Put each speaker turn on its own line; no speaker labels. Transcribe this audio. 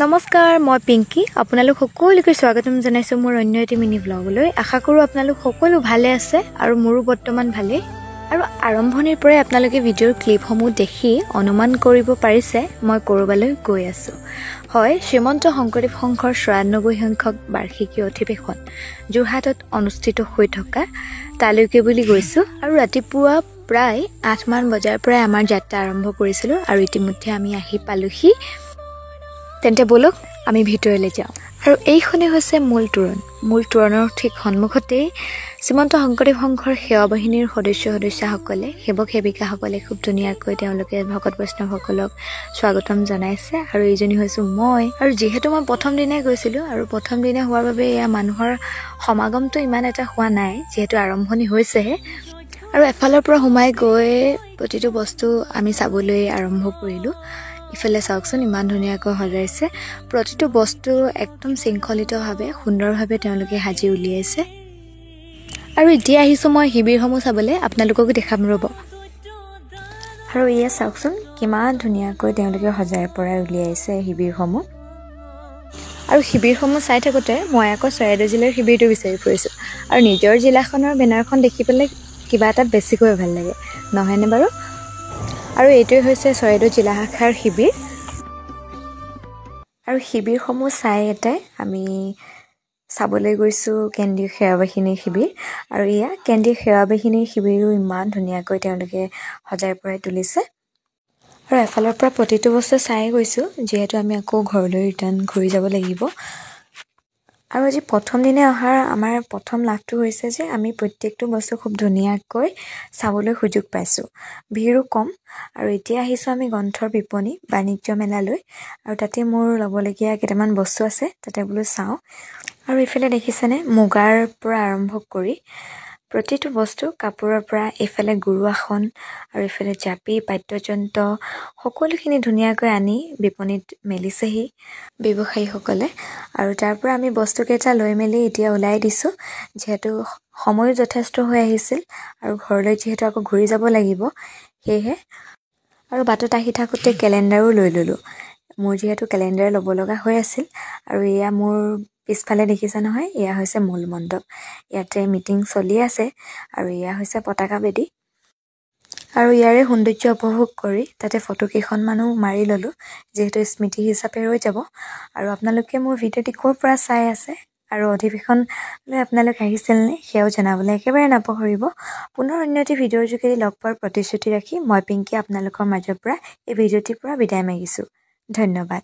নমস্কাৰ, মই পিংকি। আপোনালোক সকলোকে স্বাগতম জনাইছোঁ মোৰ অন্য এটি মিনি ব্লগলৈ। আশা কৰোঁ আপোনালোক সকলো ভালে আছে আৰু মোৰো বৰ্তমান ভালেই। আৰু আৰম্ভণিৰ পৰাই আপোনালোকে ভিডিঅ'ৰ ক্লিপসমূহ দেখি অনুমান কৰিব পাৰিছে মই ক'ৰবালৈ গৈ আছোঁ। হয়, শ্ৰীমন্ত শংকৰদেৱ সংঘৰ ৯৪ সংখ্যক বাৰ্ষিকী অধিৱেশন যোৰহাটত অনুষ্ঠিত হৈ থকা তালৈকে বুলি গৈছোঁ। আৰু ৰাতিপুৱা প্ৰায় ৮মান বজাৰ পৰাই আমাৰ যাত্ৰা আৰম্ভ কৰিছিলোঁ আৰু ইতিমধ্যে আমি আহি পালোহি। তেন্তে বলক আমি ভিতৰলৈ যাওঁ। আৰু এইখনেই হৈছে মূল তোৰণৰ ঠিক সন্মুখতেই শ্ৰীমন্ত শংকৰদেৱ সংঘৰ সেৱা বাহিনীৰ সদস্যসকলে সেৱক সেৱিকাসকলে খুব ধুনীয়াকৈ তেওঁলোকে ভকত বৈষ্ণৱসকলক স্বাগতম জনাইছে। আৰু এইজনী হৈছোঁ মই। আৰু যিহেতু মই প্ৰথম দিনাই গৈছিলোঁ আৰু প্ৰথম দিনা হোৱাৰ বাবে এয়া মানুহৰ সমাগমটো ইমান এটা হোৱা নাই, যিহেতু আৰম্ভণি হৈছেহে। আৰু এফালৰ পৰা সোমাই গৈ প্ৰতিটো বস্তু আমি চাবলৈ আৰম্ভ কৰিলোঁ। ইফালে চাওকচোন, ইমান ধুনীয়াকৈ সজাইছে। প্ৰতিটো বস্তু একদম শৃংখলিতভাৱে সুন্দৰভাৱে তেওঁলোকে সাজি উলিয়াইছে। আৰু এতিয়া আহিছোঁ মই শিবিৰসমূহ চাবলৈ, আপোনালোককো দেখাম ৰ'ব। আৰু এয়া চাওকচোন, কিমান ধুনীয়াকৈ তেওঁলোকে সজাই পৰাই উলিয়াইছে শিবিৰসমূহ। আৰু শিবিৰসমূহ চাই থাকোঁতে মই আকৌ চৰাইদেউ জিলাৰ শিবিৰটো বিচাৰি ফুৰিছোঁ। আৰু নিজৰ জিলাখনৰ বেনাৰখন দেখি পেলাই কিবা এটাত বেছিকৈ ভাল লাগে, নহয়নে বাৰু? আৰু এইটোৱে হৈছে চৰাইদেউ জিলা শাখাৰ শিবিৰ। আৰু শিবিৰসমূহ চাই এটাই আমি চাবলৈ গৈছোঁ কেন্দ্ৰীয় সেৱা বাহিনীৰ শিবিৰ। আৰু এয়া কেন্দ্ৰীয় সেৱা বাহিনীৰ শিবিৰো ইমান ধুনীয়াকৈ তেওঁলোকে সজাই পৰাই তুলিছে। আৰু এফালৰ পৰা প্ৰতিটো বস্তু চাই গৈছোঁ, যিহেতু আমি আকৌ ঘৰলৈ ৰিটাৰ্ণ ঘূৰি যাব লাগিব। আৰু আজি প্ৰথম দিনে অহাৰ আমাৰ প্ৰথম লাভটো হৈছে যে আমি প্ৰত্যেকটো বস্তু খুব ধুনীয়াকৈ চাবলৈ সুযোগ পাইছোঁ। ভিৰো কম। আৰু এতিয়া আহিছোঁ আমি গ্ৰন্থৰ বিপণী বাণিজ্য মেলালৈ। আৰু তাতে মোৰ ল'বলগীয়া কেইটামান বস্তু আছে, তাতে বোলো চাওঁ। আৰু ইফালে দেখিছেনে, মুগাৰ পৰা আৰম্ভ কৰি প্ৰতিটো বস্তু, কাপোৰৰ পৰা এইফালে গুৰু আসন আৰু এইফালে জাপি, বাদ্যযন্ত্ৰ সকলোখিনি ধুনীয়াকৈ আনি বিপণীত মেলিছেহি ব্যৱসায়ীসকলে। আৰু তাৰ পৰা আমি বস্তুকেইটা লৈ মেলি এতিয়া ওলাই দিছোঁ, যিহেতু সময়ো যথেষ্ট হৈ আহিছিল আৰু ঘৰলৈ যিহেতু আকৌ ঘূৰি যাব লাগিব, সেয়েহে। আৰু বাটত আহি থাকোঁতে কেলেণ্ডাৰো লৈ ল'লোঁ, মোৰ যিহেতু কেলেণ্ডাৰ ল'ব লগা হৈ আছিল। আৰু এয়া মোৰ পিছফালে দেখিছে নহয়, এয়া হৈছে মূল মণ্ডপ। ইয়াতে মিটিং চলি আছে। আৰু এয়া হৈছে পতাকা বেদী। আৰু ইয়াৰে সৌন্দৰ্য উপভোগ কৰি তাতে ফটো কেইখনমানো মাৰি ল'লোঁ, যিহেতু স্মৃতি হিচাপে ৰৈ যাব। আৰু আপোনালোকে মোৰ ভিডিঅ'টি ক'ৰ পৰা চাই আছে আৰু অধিৱেশনলৈ আপোনালোক আহিছিলনে, সেয়াও জনাবলৈ একেবাৰে নাপাহৰিব। পুনৰ অন্য এটি ভিডিঅ'ৰ যোগেদি লগ পোৱাৰ প্ৰতিশ্ৰুতি ৰাখি মই পিংকি আপোনালোকৰ মাজৰ পৰা এই ভিডিঅ'টিৰ পৰা বিদায় মাগিছোঁ। ধন্যবাদ।